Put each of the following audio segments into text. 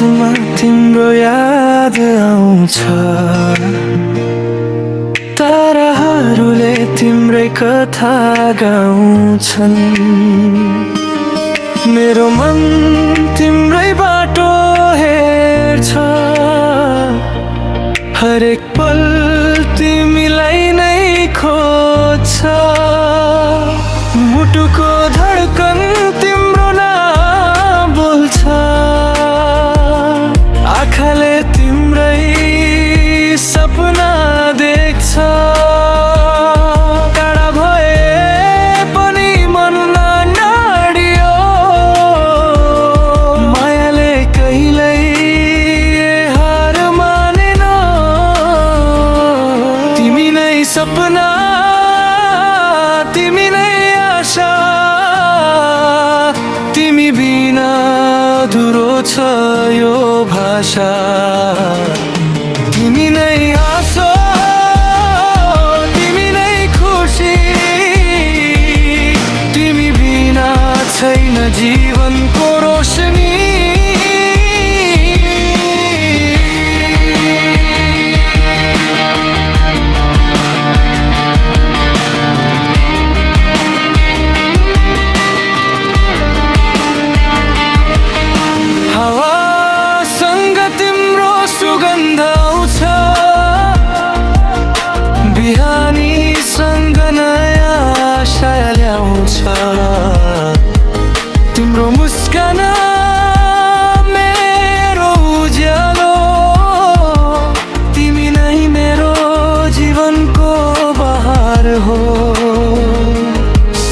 सासमा तिम्रो याद आउँछ ताराहरूले तिम्रै कथा गाउँछन् मेरो मन तिम्रै बाटो हेर्छ हरेक पल तिमीलाई नै खोज्छ मुटुको धड्कन तिम्रो नाम बोल्छ आँखाले तिम्रै सपना देख्छ टाढा भए पनि मन नडाडियो मायाले कहिल्यै हार मानेन तिमी नै सपना तिमी नै आशा तिमी बिना अधुरो छ यो भाषा तिमी नै हाँसो तिमी नै खुसी तिमी बिना छैन जीवनको रोशनी हावासँग तिम्रो सुगन्ध आउँछ बिहानीसँग नयाँ आशा ल्याउँछ तिम्रो मुस्कान मेरो उज्यालो तिमी नै मेरो जीवनको बहार हो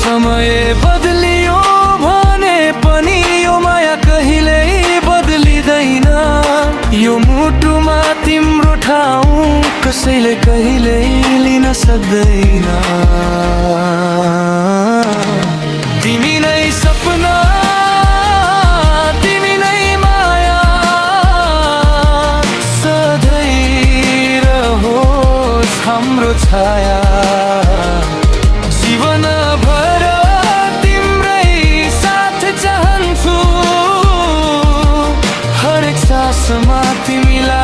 समय बदलियो भने पनि यो माया कहिल्यै बदलिँदैन यो मुटुमा तिम्रो ठाउँ कसैले कहिल्यै लिन सक्दैन तिमी नै सपना तिमी नै माया सधैँ रहोस् हाम्रो छाया जीवनभर तिम्रै साथ चाहन्छु हरेक सासमा तिमीलाई